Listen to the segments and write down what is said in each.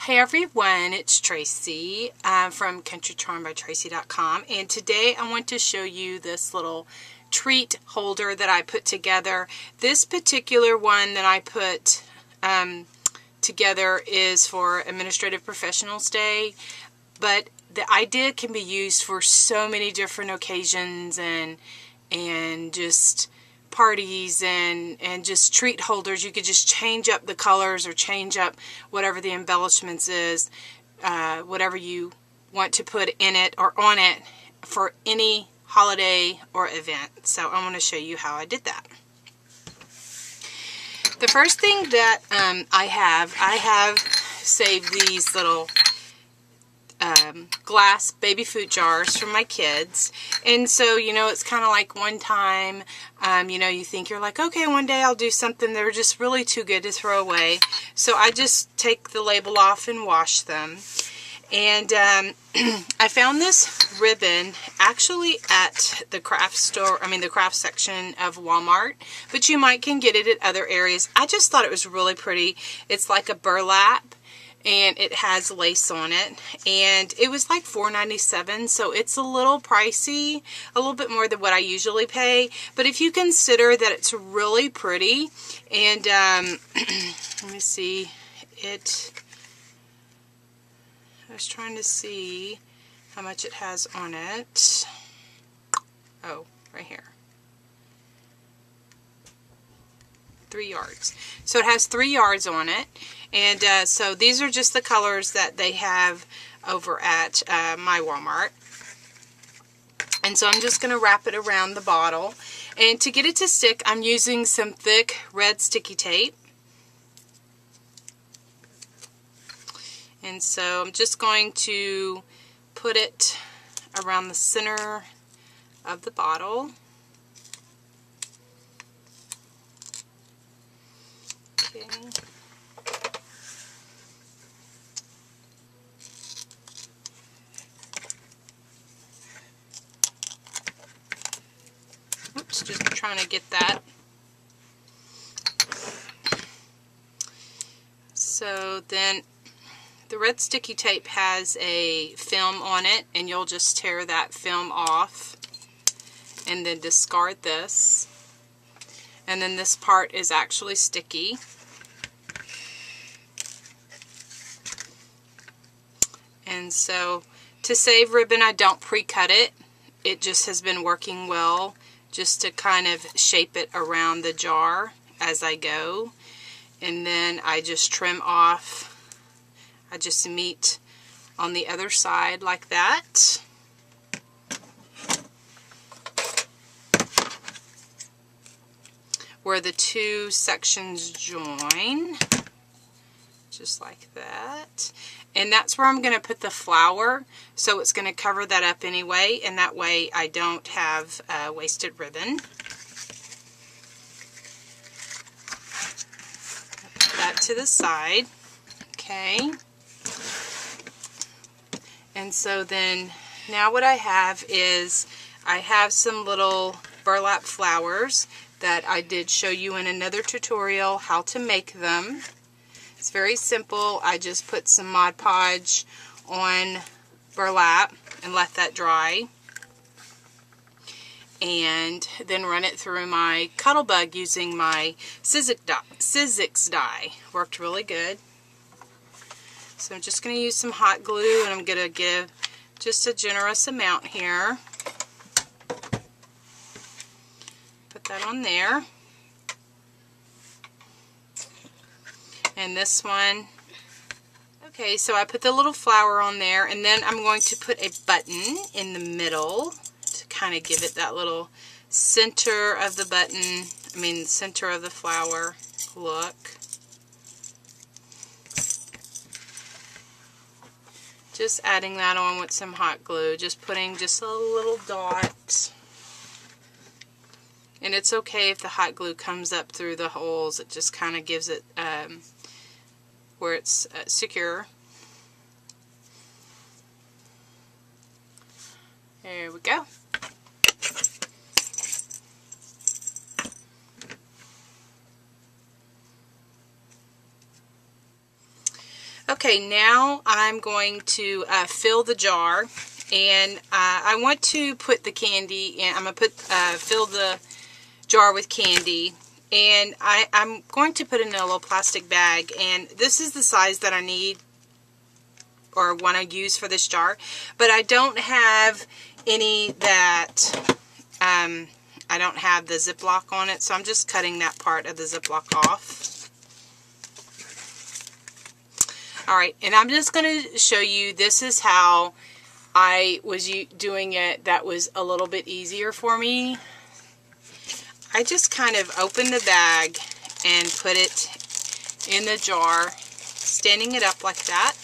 Hey everyone, it's Tracy from countrycharmbytracy.com, and today I want to show you this little treat holder that I put together. This particular one that I put together is for Administrative Professionals Day, but the idea can be used for so many different occasions and just parties and just treat holders. You could just change up the colors or change up whatever the embellishments is, whatever you want to put in it or on it for any holiday or event. So I want to show you how I did that. The first thing that I have saved these little glass baby food jars from my kids. And so, you know, it's kind of like one time, you know, you think you're like, okay, one day I'll do something. They're just really too good to throw away. So I just take the label off and wash them. And I found this ribbon actually at the craft store, the craft section of Walmart, but you might can get it at other areas. I just thought it was really pretty. It's like a burlap, and it has lace on it, and it was like $4.97, so it's a little pricey, a little bit more than what I usually pay, but if you consider that it's really pretty, and let me see, I was trying to see how much it has on it. Oh, right here. 3 yards. So it has 3 yards on it, and so these are just the colors that they have over at my Walmart. And so I'm just going to wrap it around the bottle, and to get it to stick I'm using some thick red sticky tape. And so I'm just going to put it around the center of the bottle. Okay. Oops, just trying to get that. So then the red sticky tape has a film on it, and you'll just tear that film off and then discard this. And then this part is actually sticky. And so to save ribbon, I don't pre-cut it. It just has been working well just to kind of shape it around the jar as I go. And then I just trim off. I just meet on the other side like that. Where the two sections join. Just like that. And that's where I'm going to put the flower, so it's going to cover that up anyway, and that way I don't have wasted ribbon. Put that to the side. Okay. And so then now what I have is I have some little burlap flowers that I did show you in another tutorial how to make them. It's very simple. I just put some Mod Podge on burlap and let that dry, and then run it through my Cuttlebug using my Sizzix die. Worked really good. So I'm just going to use some hot glue, and I'm going to give just a generous amount here. Put that on there. And this one. Okay, so I put the little flower on there, and then I'm going to put a button in the middle to kind of give it that little center of the button, center of the flower look. Just adding that on with some hot glue, just putting just a little dot. And it's okay if the hot glue comes up through the holes. It just kind of gives it where it's secure. There we go. Okay, now I'm going to fill the jar, and I want to put the candy in. I'm going to fill the jar with candy, and I'm going to put it in a little plastic bag, and this is the size that I need or want to use for this jar, but I don't have any that I don't have the Ziploc on it, so I'm just cutting that part of the Ziploc off. Alright, and I'm just going to show you, this is how I was doing it that was a little bit easier for me. I just kind of open the bag and put it in the jar, standing it up like that.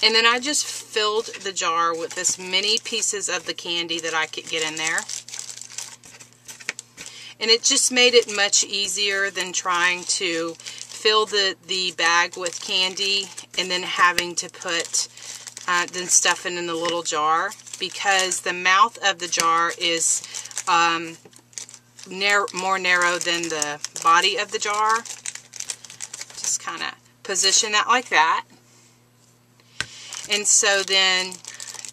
And then I just filled the jar with as many pieces of the candy that I could get in there. And it just made it much easier than trying to fill the bag with candy and then having to put then stuff it in the little jar, because the mouth of the jar is more narrow than the body of the jar. Just kind of position that like that. And so then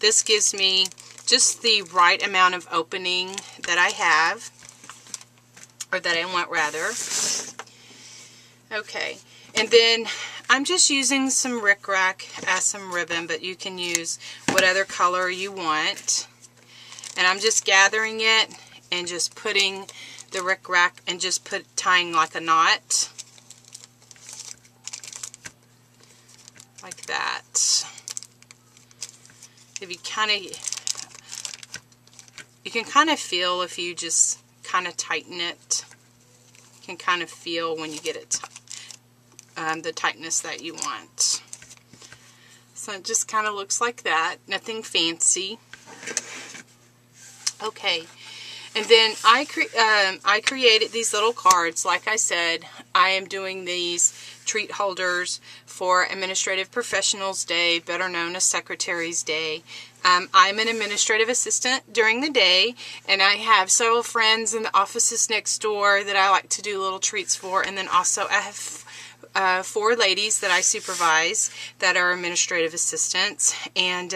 this gives me just the right amount of opening that I have, or that I want rather. Okay, and then I'm just using some rickrack as some ribbon, but you can use whatever color you want. And I'm just gathering it and just putting the rickrack and just tying like a knot. Like that. If you can kind of feel if you just kind of tighten it. You can kind of feel when you get it the tightness that you want. So it just kind of looks like that. Nothing fancy. Okay. And then I created these little cards. Like I said, I am doing these treat holders for Administrative Professionals Day, better known as Secretary's Day. I'm an administrative assistant during the day, and I have several friends in the offices next door that I like to do little treats for, and then also I have 4 ladies that I supervise that are administrative assistants, and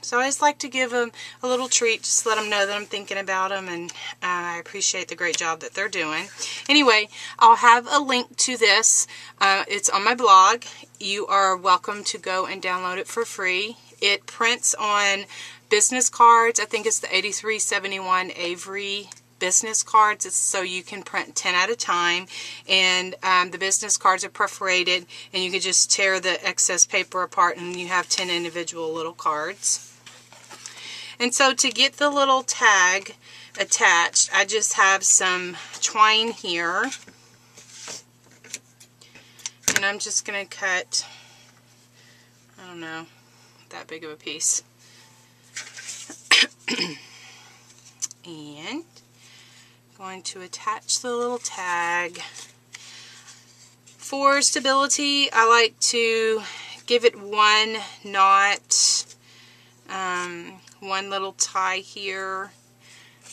so I just like to give them a little treat, just let them know that I'm thinking about them, and I appreciate the great job that they're doing. Anyway, I'll have a link to this. It's on my blog. You are welcome to go and download it for free. It prints on business cards. I think it's the 8371 Avery business cards. It's so you can print 10 at a time, and the business cards are perforated, and you can just tear the excess paper apart and you have 10 individual little cards. And so to get the little tag attached, I just have some twine here, and I'm just going to cut, I don't know, that big of a piece. And going to attach the little tag. For stability, I like to give it one knot, one little tie here,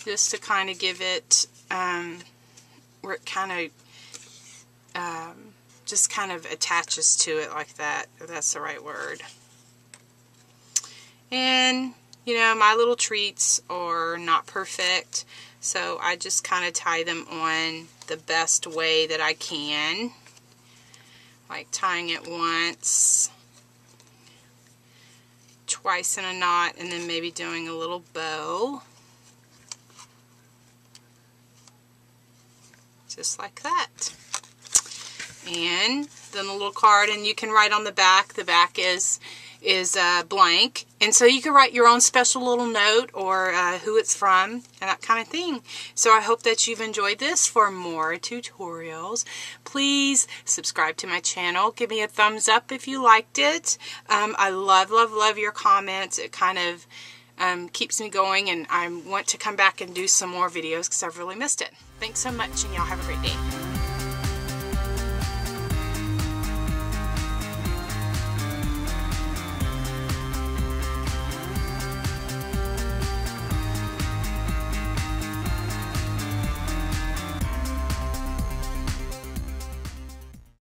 just to kind of give it where it kind of just kind of attaches to it like that, if that's the right word. And you know, my little treats are not perfect, so I just kind of tie them on the best way that I can. Like tying it once, twice in a knot, and then maybe doing a little bow. Just like that. And then the little card, and you can write on the back. The back is blank, and so you can write your own special little note, or who it's from, and that kind of thing. So I hope that you've enjoyed this. For more tutorials, please subscribe to my channel. Give me a thumbs up if you liked it. I love your comments. It kind of keeps me going, and I want to come back and do some more videos because I've really missed it. Thanks so much, and y'all have a great day.